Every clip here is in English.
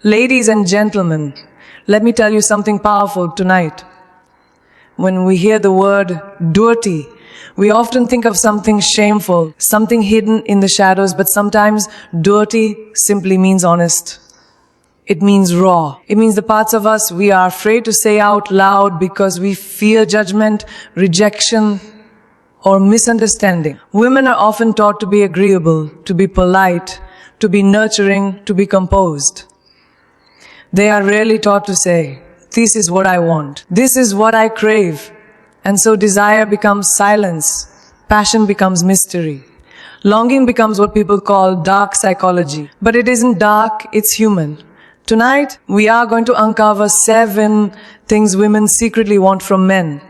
Ladies and gentlemen, let me tell you something powerful tonight. When we hear the word dirty, we often think of something shameful, something hidden in the shadows, but sometimes dirty simply means honest. It means raw. It means the parts of us we are afraid to say out loud because we fear judgment, rejection, or misunderstanding. Women are often taught to be agreeable, to be polite, to be nurturing, to be composed. They are rarely taught to say, "This is what I want. This is what I crave." And so desire becomes silence. Passion becomes mystery. Longing becomes what people call dark psychology. But it isn't dark, it's human. Tonight, we are going to uncover 7 things women secretly want from men.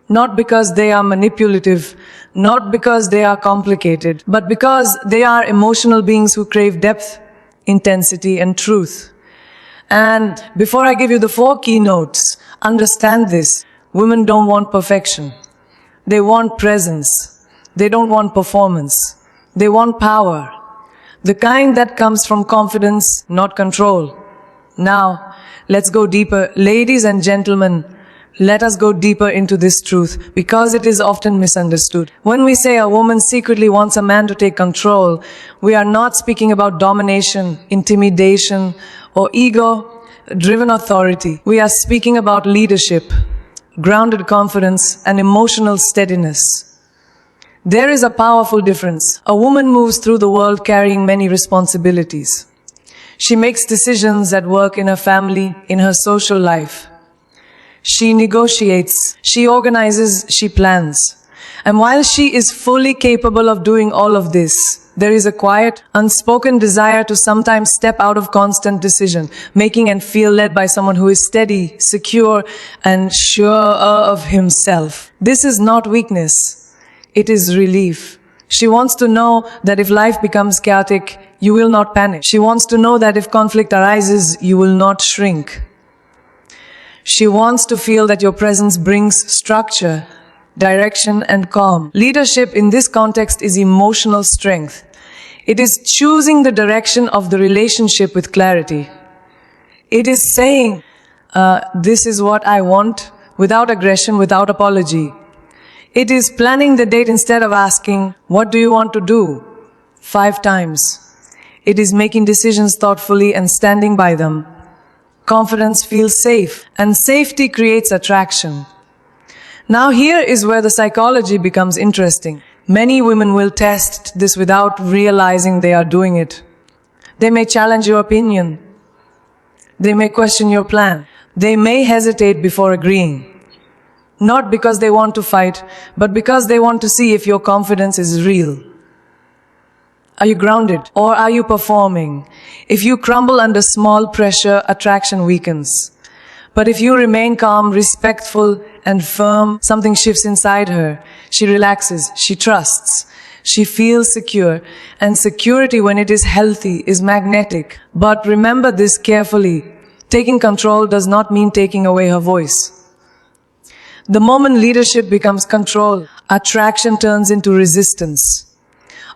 Not because they are manipulative, not because they are complicated, but because they are emotional beings who crave depth, intensity, and truth. And before I give you the 4 keynotes, understand this. Women don't want perfection. They want presence. They don't want performance. They want power. The kind that comes from confidence, not control. Now, let's go deeper. Ladies and gentlemen, let us go deeper into this truth because it is often misunderstood. When we say a woman secretly wants a man to take control, we are not speaking about domination, intimidation, or ego-driven authority. We are speaking about leadership, grounded confidence, and emotional steadiness. There is a powerful difference. A woman moves through the world carrying many responsibilities. She makes decisions at work, in her family, in her social life. She negotiates, she organizes, she plans. And while she is fully capable of doing all of this, there is a quiet, unspoken desire to sometimes step out of constant decision making and feel led by someone who is steady, secure, and sure of himself. This is not weakness. It is relief. She wants to know that if life becomes chaotic, you will not panic. She wants to know that if conflict arises, you will not shrink. She wants to feel that your presence brings structure, direction, and calm. Leadership in this context is emotional strength. It is choosing the direction of the relationship with clarity. It is saying, this is what I want, without aggression, without apology. It is planning the date instead of asking, "What do you want to do?" 5 times. It is making decisions thoughtfully and standing by them. Confidence feels safe, and safety creates attraction. Now here is where the psychology becomes interesting. Many women will test this without realizing they are doing it. They may challenge your opinion. They may question your plan. They may hesitate before agreeing. Not because they want to fight, but because they want to see if your confidence is real. Are you grounded or are you performing? If you crumble under small pressure, attraction weakens. But if you remain calm, respectful, and firm, something shifts inside her. She relaxes, she trusts, she feels secure. And security, when it is healthy, is magnetic. But remember this carefully. Taking control does not mean taking away her voice. The moment leadership becomes control, attraction turns into resistance.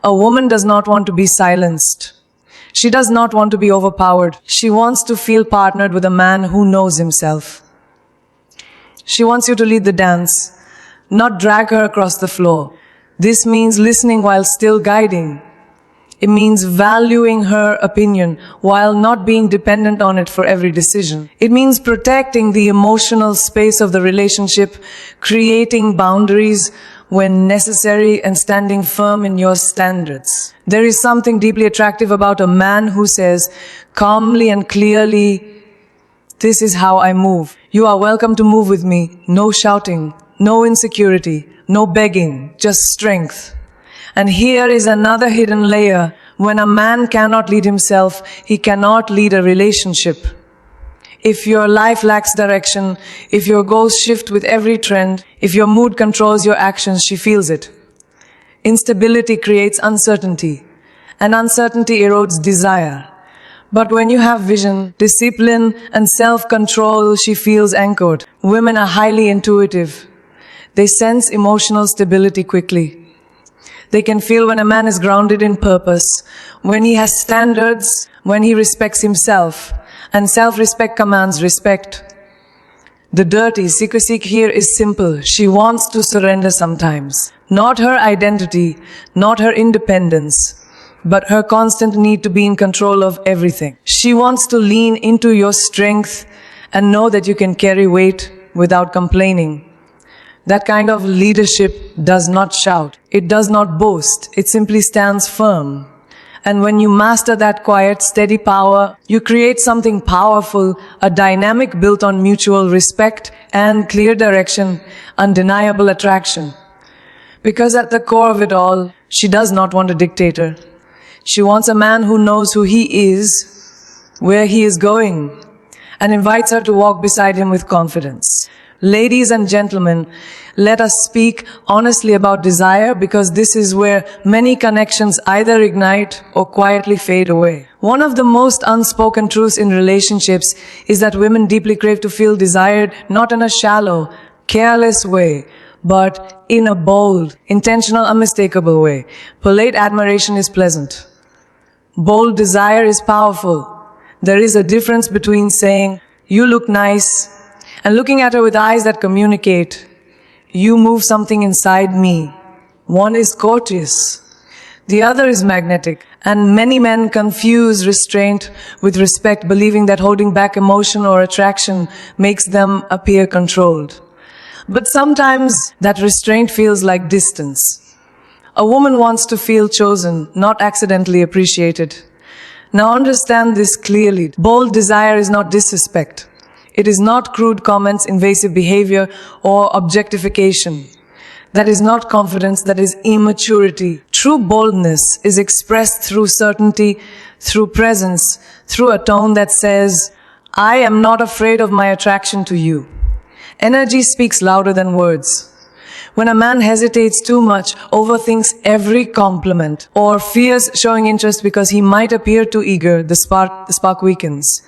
A woman does not want to be silenced. She does not want to be overpowered. She wants to feel partnered with a man who knows himself. She wants you to lead the dance, not drag her across the floor. This means listening while still guiding. It means valuing her opinion while not being dependent on it for every decision. It means protecting the emotional space of the relationship, creating boundaries when necessary, and standing firm in your standards. There is something deeply attractive about a man who says calmly and clearly, "This is how I move. You are welcome to move with me." No shouting, no insecurity, no begging, just strength. And here is another hidden layer. When a man cannot lead himself, he cannot lead a relationship. If your life lacks direction, if your goals shift with every trend, if your mood controls your actions, she feels it. Instability creates uncertainty, and uncertainty erodes desire. But when you have vision, discipline, and self-control, she feels anchored. Women are highly intuitive. They sense emotional stability quickly. They can feel when a man is grounded in purpose, when he has standards, when he respects himself, and self-respect commands respect. The dirty secrecy here is simple. She wants to surrender sometimes. Not her identity, not her independence, but her constant need to be in control of everything. She wants to lean into your strength and know that you can carry weight without complaining. That kind of leadership does not shout. It does not boast. It simply stands firm. And when you master that quiet, steady power, you create something powerful, a dynamic built on mutual respect and clear direction, undeniable attraction. Because at the core of it all, she does not want a dictator. She wants a man who knows who he is, where he is going, and invites her to walk beside him with confidence. Ladies and gentlemen, let us speak honestly about desire, because this is where many connections either ignite or quietly fade away. One of the most unspoken truths in relationships is that women deeply crave to feel desired, not in a shallow, careless way, but in a bold, intentional, unmistakable way. Polite admiration is pleasant. Bold desire is powerful. There is a difference between saying, "You look nice," and looking at her with eyes that communicate, "You move something inside me." One is courteous, the other is magnetic. And many men confuse restraint with respect, believing that holding back emotion or attraction makes them appear controlled. But sometimes that restraint feels like distance. A woman wants to feel chosen, not accidentally appreciated. Now understand this clearly. Bold desire is not disrespect. It is not crude comments, invasive behavior, or objectification. That is not confidence, that is immaturity. True boldness is expressed through certainty, through presence, through a tone that says, "I am not afraid of my attraction to you." Energy speaks louder than words. When a man hesitates too much, overthinks every compliment, or fears showing interest because he might appear too eager, the spark weakens.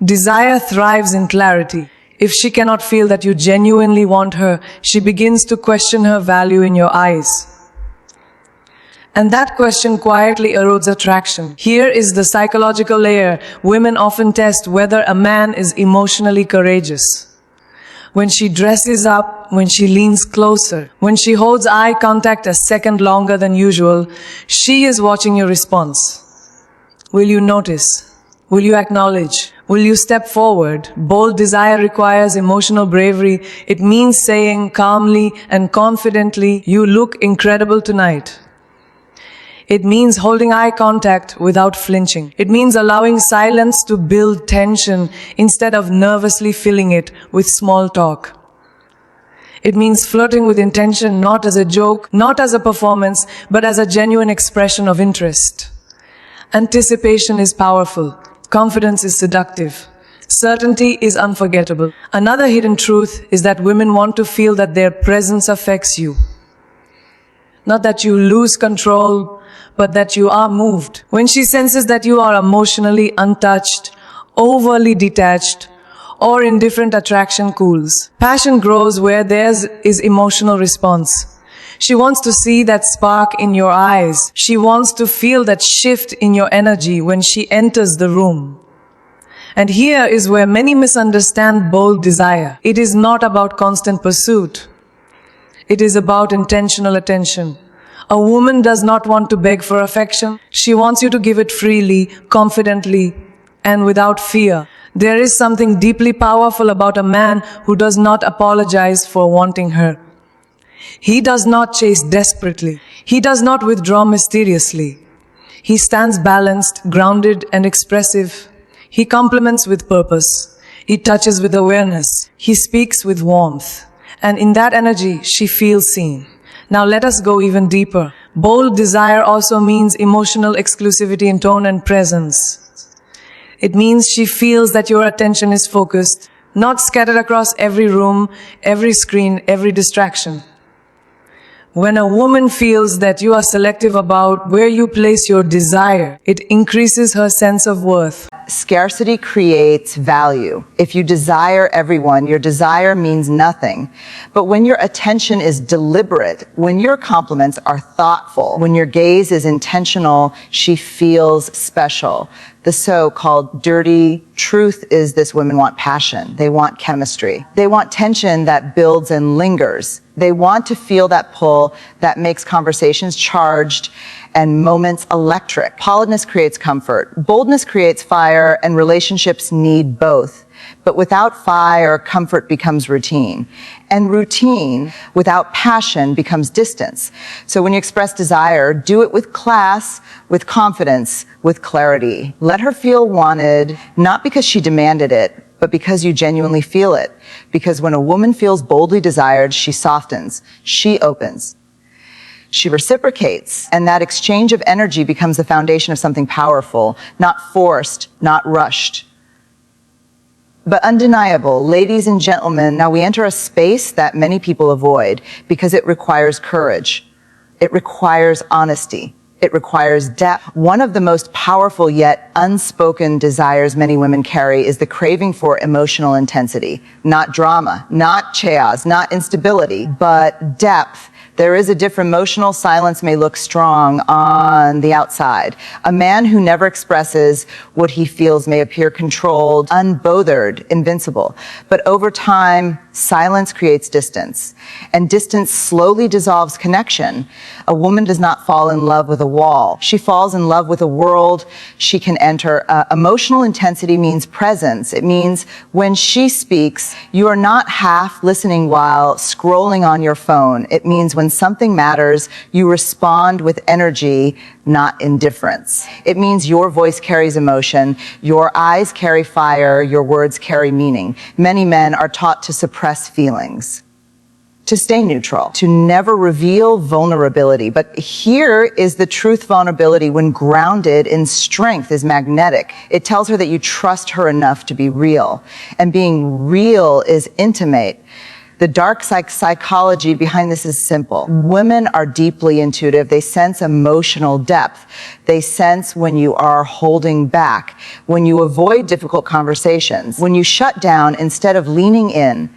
Desire thrives in clarity. If she cannot feel that you genuinely want her, she begins to question her value in your eyes. And that question quietly erodes attraction. Here is the psychological layer. Women often test whether a man is emotionally courageous. When she dresses up, when she leans closer, when she holds eye contact a second longer than usual, she is watching your response. Will you notice? Will you acknowledge? Will you step forward? Bold desire requires emotional bravery. It means saying calmly and confidently, "You look incredible tonight." It means holding eye contact without flinching. It means allowing silence to build tension instead of nervously filling it with small talk. It means flirting with intention, not as a joke, not as a performance, but as a genuine expression of interest. Anticipation is powerful. Confidence is seductive. Certainty is unforgettable. Another hidden truth is that women want to feel that their presence affects you. Not that you lose control, but that you are moved. When she senses that you are emotionally untouched, overly detached, or indifferent, attraction cools. Passion grows where there is emotional response. She wants to see that spark in your eyes. She wants to feel that shift in your energy when she enters the room. And here is where many misunderstand bold desire. It is not about constant pursuit. It is about intentional attention. A woman does not want to beg for affection. She wants you to give it freely, confidently, and without fear. There is something deeply powerful about a man who does not apologize for wanting her. He does not chase desperately. He does not withdraw mysteriously. He stands balanced, grounded, and expressive. He compliments with purpose. He touches with awareness. He speaks with warmth. And in that energy, she feels seen. Now let us go even deeper. Bold desire also means emotional exclusivity in tone and presence. It means she feels that your attention is focused, not scattered across every room, every screen, every distraction. When a woman feels that you are selective about where you place your desire, it increases her sense of worth. that scarcity creates value. If you desire everyone, your desire means nothing. But when your attention is deliberate, when your compliments are thoughtful, when your gaze is intentional, she feels special. The so-called dirty truth is this: women want passion. They want chemistry. They want tension that builds and lingers. They want to feel that pull that makes conversations charged and moments electric. Politeness creates comfort. Boldness creates fire, and relationships need both. But without fire, comfort becomes routine. And routine without passion becomes distance. So when you express desire, do it with class, with confidence, with clarity. Let her feel wanted, not because she demanded it, but because you genuinely feel it. Because when a woman feels boldly desired, she softens, she opens, she reciprocates, and that exchange of energy becomes the foundation of something powerful, not forced, not rushed, but undeniable. Ladies and gentlemen, now we enter a space that many people avoid because it requires courage. It requires honesty. It requires depth. One of the most powerful yet unspoken desires many women carry is the craving for emotional intensity. Not drama, not chaos, not instability, but depth. There is a different emotional silence may look strong on the outside. A man who never expresses what he feels may appear controlled, unbothered, invincible. But over time, silence creates distance, and distance slowly dissolves connection. A woman does not fall in love with a wall. She falls in love with a world she can enter. Emotional intensity means presence. It means when she speaks, you are not half listening while scrolling on your phone. It means when something matters, you respond with energy, not indifference. It means your voice carries emotion, your eyes carry fire, your words carry meaning. Many men are taught to suppress feelings, to stay neutral, to never reveal vulnerability. But here is the truth: vulnerability, when grounded in strength, is magnetic. It tells her that you trust her enough to be real. And being real is intimate. The dark psychology behind this is simple. Women are deeply intuitive. They sense emotional depth. They sense when you are holding back, when you avoid difficult conversations, when you shut down instead of leaning in.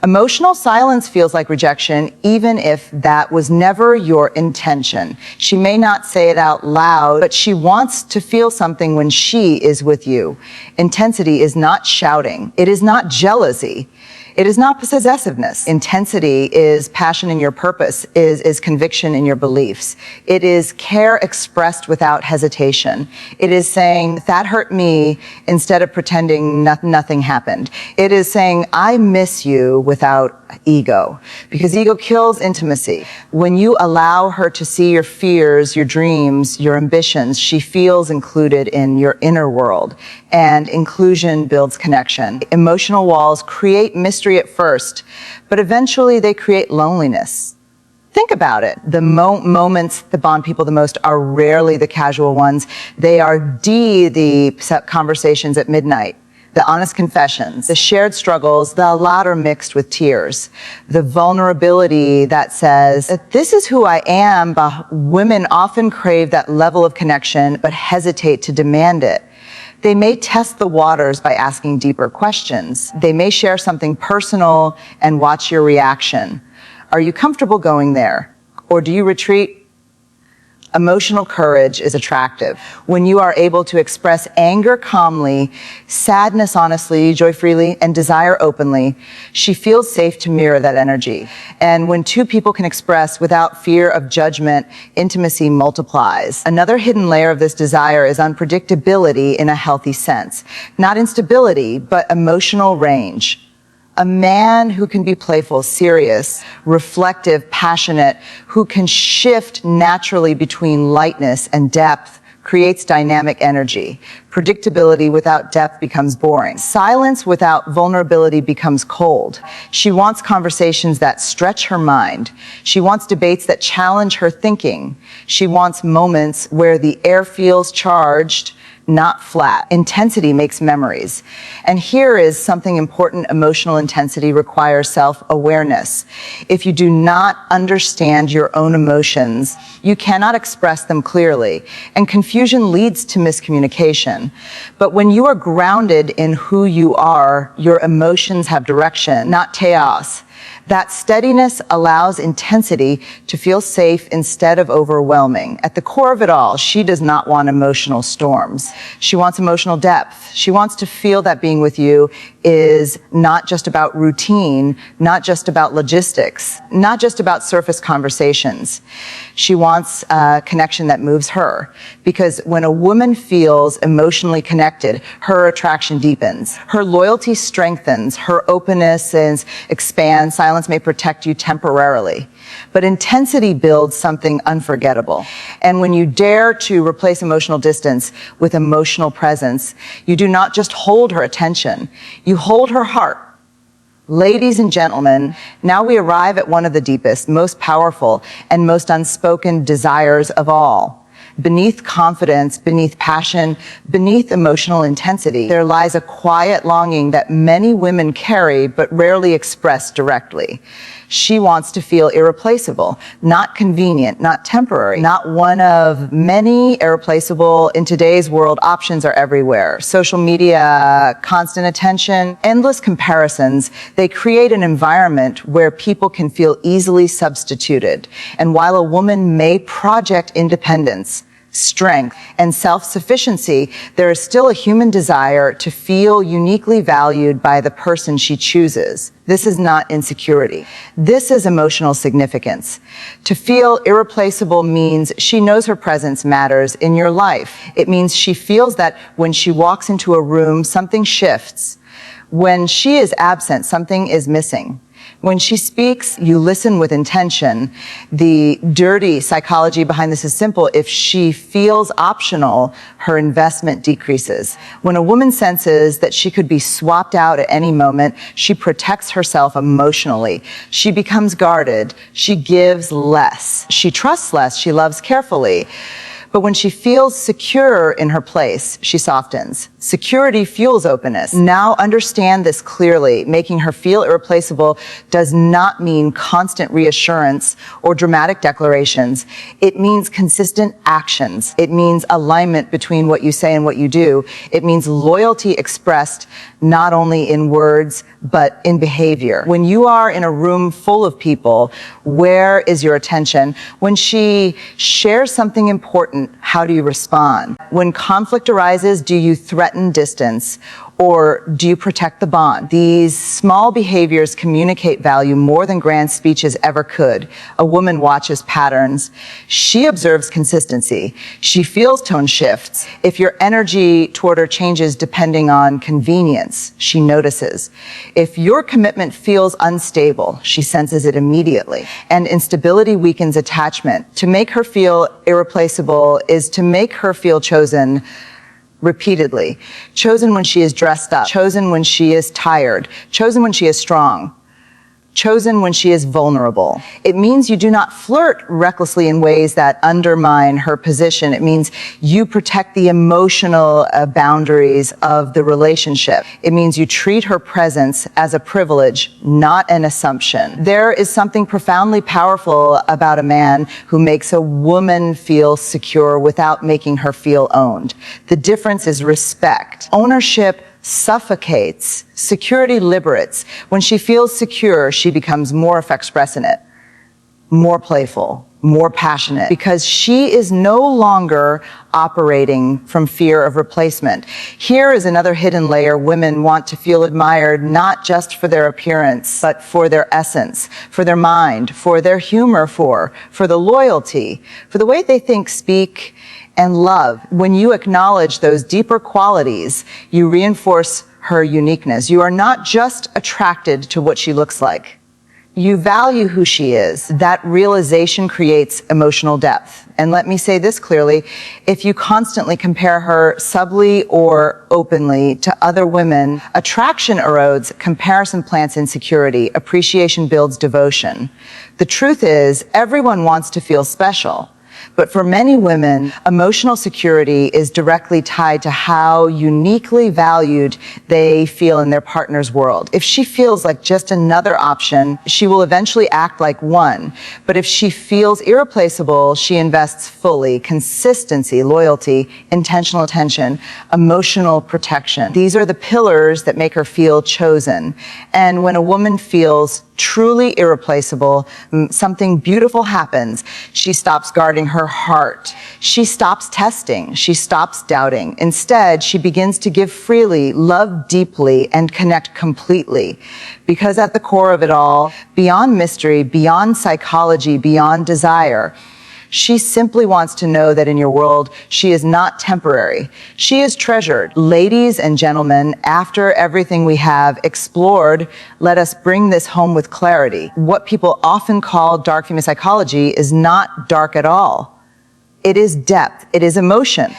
Emotional silence feels like rejection, even if that was never your intention. She may not say it out loud, but she wants to feel something when she is with you. Intensity is not shouting. It is not jealousy. It is not possessiveness. Intensity is passion in your purpose, is conviction in your beliefs. It is care expressed without hesitation. It is saying, that hurt me, instead of pretending nothing happened. It is saying, I miss you, without ego, because ego kills intimacy. When you allow her to see your fears, your dreams, your ambitions, she feels included in your inner world, and inclusion builds connection. Emotional walls create mystery at first, but eventually they create loneliness. Think about it. The moments that bond people the most are rarely the casual ones. They are the conversations at midnight, the honest confessions, the shared struggles, the latter mixed with tears, the vulnerability that says, this is who I am. Women often crave that level of connection, but hesitate to demand it. They may test the waters by asking deeper questions. They may share something personal and watch your reaction. Are you comfortable going there? Or do you retreat? Emotional courage is attractive. When you are able to express anger calmly, sadness honestly, joy freely, and desire openly, she feels safe to mirror that energy. And when two people can express without fear of judgment, intimacy multiplies. Another hidden layer of this desire is unpredictability in a healthy sense. Not instability, but emotional range. A man who can be playful, serious, reflective, passionate, who can shift naturally between lightness and depth, creates dynamic energy. Predictability without depth becomes boring. Silence without vulnerability becomes cold. She wants conversations that stretch her mind. She wants debates that challenge her thinking. She wants moments where the air feels charged, not flat. Intensity makes memories. And here is something important. Emotional intensity requires self-awareness. If you do not understand your own emotions, you cannot express them clearly, and confusion leads to miscommunication. But when you are grounded in who you are, your emotions have direction, not chaos. That steadiness allows intensity to feel safe instead of overwhelming. At the core of it all, she does not want emotional storms. She wants emotional depth. She wants to feel that being with you is not just about routine, not just about logistics, not just about surface conversations. She wants a connection that moves her. Because when a woman feels emotionally connected, her attraction deepens, her loyalty strengthens, her openness expands. Silence may protect you temporarily, but intensity builds something unforgettable. And when you dare to replace emotional distance with emotional presence, you do not just hold her attention, you hold her heart. Ladies and gentlemen, now we arrive at one of the deepest, most powerful, and most unspoken desires of all. Beneath confidence, beneath passion, beneath emotional intensity, there lies a quiet longing that many women carry but rarely express directly. She wants to feel irreplaceable, not convenient, not temporary, not one of many irreplaceable. In today's world, options are everywhere. Social media, constant attention, endless comparisons. They create an environment where people can feel easily substituted. And while a woman may project independence, strength, and self-sufficiency, there is still a human desire to feel uniquely valued by the person she chooses. This is not insecurity. This is emotional significance. To feel irreplaceable means she knows her presence matters in your life. It means she feels that when she walks into a room, something shifts. When she is absent, something is missing. When she speaks, you listen with intention. The dirty psychology behind this is simple. If she feels optional, her investment decreases. When a woman senses that she could be swapped out at any moment, she protects herself emotionally. She becomes guarded. She gives less. She trusts less. She loves carefully. But when she feels secure in her place, she softens. Security fuels openness. Now understand this clearly. Making her feel irreplaceable does not mean constant reassurance or dramatic declarations. It means consistent actions. It means alignment between what you say and what you do. It means loyalty expressed not only in words, but in behavior. When you are in a room full of people, where is your attention? When she shares something important, how do you respond? When conflict arises, do you threaten distance or do you protect the bond? These small behaviors communicate value more than grand speeches ever could. A woman watches patterns. She observes consistency. She feels tone shifts. If your energy toward her changes depending on convenience, she notices. If your commitment feels unstable, she senses it immediately. And instability weakens attachment. To make her feel irreplaceable is to make her feel chosen repeatedly. Chosen when she is dressed up. Chosen when she is tired. Chosen when she is strong. Chosen when she is vulnerable. It means you do not flirt recklessly in ways that undermine her position. It means you protect the emotional boundaries of the relationship. It means you treat her presence as a privilege, not an assumption. There is something profoundly powerful about a man who makes a woman feel secure without making her feel owned. The difference is respect. Ownership suffocates. Security liberates. When she feels secure, she becomes more expressive, more playful, more passionate, because she is no longer operating from fear of replacement. Here is another hidden layer. Women want to feel admired not just for their appearance, but for their essence, for their mind, for their humor, for the loyalty, for the way they think, speak, and love. When you acknowledge those deeper qualities, you reinforce her uniqueness. You are not just attracted to what she looks like. You value who she is. That realization creates emotional depth. And let me say this clearly, if you constantly compare her subtly or openly to other women, attraction erodes, comparison plants insecurity, appreciation builds devotion. The truth is, everyone wants to feel special. But for many women, emotional security is directly tied to how uniquely valued they feel in their partner's world. If she feels like just another option, she will eventually act like one. But if she feels irreplaceable, she invests fully. Consistency, loyalty, intentional attention, emotional protection. These are the pillars that make her feel chosen. And when a woman feels truly irreplaceable, something beautiful happens. She stops guarding her heart. She stops testing. She stops doubting. Instead, she begins to give freely, love deeply, and connect completely. Because at the core of it all, beyond mystery, beyond psychology, beyond desire, she simply wants to know that in your world, she is not temporary. She is treasured. Ladies and gentlemen, after everything we have explored, let us bring this home with clarity. What people often call dark female psychology is not dark at all. It is depth. It is emotion.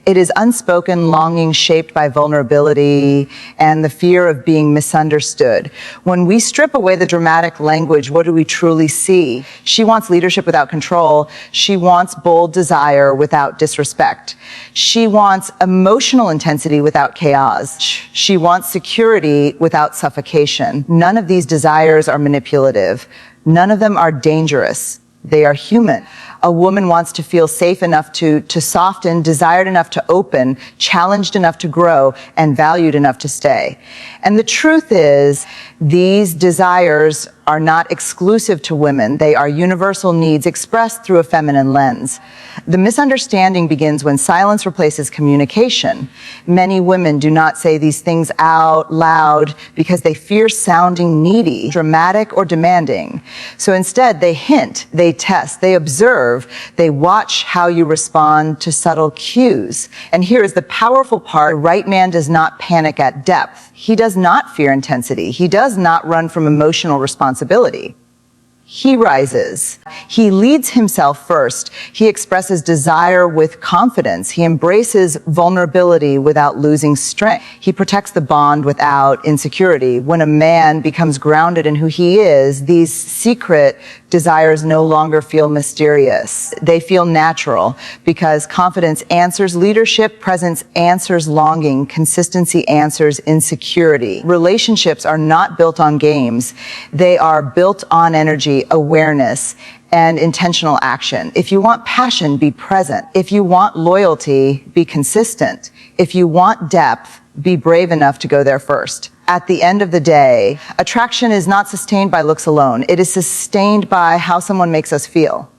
It is unspoken longing shaped by vulnerability and the fear of being misunderstood. When we strip away the dramatic language, what do we truly see? She wants leadership without control. She wants bold desire without disrespect. She wants emotional intensity without chaos. She wants security without suffocation. None of these desires are manipulative. None of them are dangerous. They are human. A woman wants to feel safe enough to soften, desired enough to open, challenged enough to grow, and valued enough to stay. And the truth is, these desires are not exclusive to women. They are universal needs expressed through a feminine lens. The misunderstanding begins when silence replaces communication. Many women do not say these things out loud because they fear sounding needy, dramatic, or demanding. So instead, they hint, they test, they observe, they watch how you respond to subtle cues. And here is the powerful part: the right man does not panic at depth. He does not fear intensity. He does not run from emotional responsibility. He rises. He leads himself first. He expresses desire with confidence. He embraces vulnerability without losing strength. He protects the bond without insecurity. When a man becomes grounded in who he is, these secret desires no longer feel mysterious. They feel natural because confidence answers leadership, presence answers longing, consistency answers insecurity. Relationships are not built on games. They are built on energy, awareness, and intentional action. If you want passion, be present. If you want loyalty, be consistent. If you want depth, be brave enough to go there first. At the end of the day, attraction is not sustained by looks alone. It is sustained by how someone makes us feel.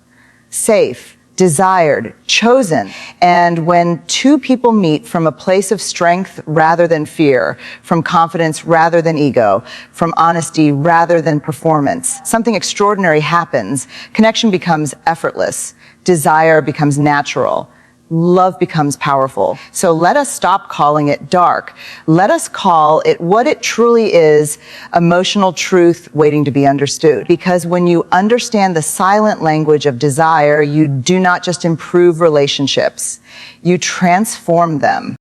Safe, desired, chosen. And when two people meet from a place of strength rather than fear, from confidence rather than ego, from honesty rather than performance, something extraordinary happens. Connection becomes effortless. Desire becomes natural. Love becomes powerful. So let us stop calling it dark. Let us call it what it truly is: emotional truth waiting to be understood. Because when you understand the silent language of desire, you do not just improve relationships, you transform them.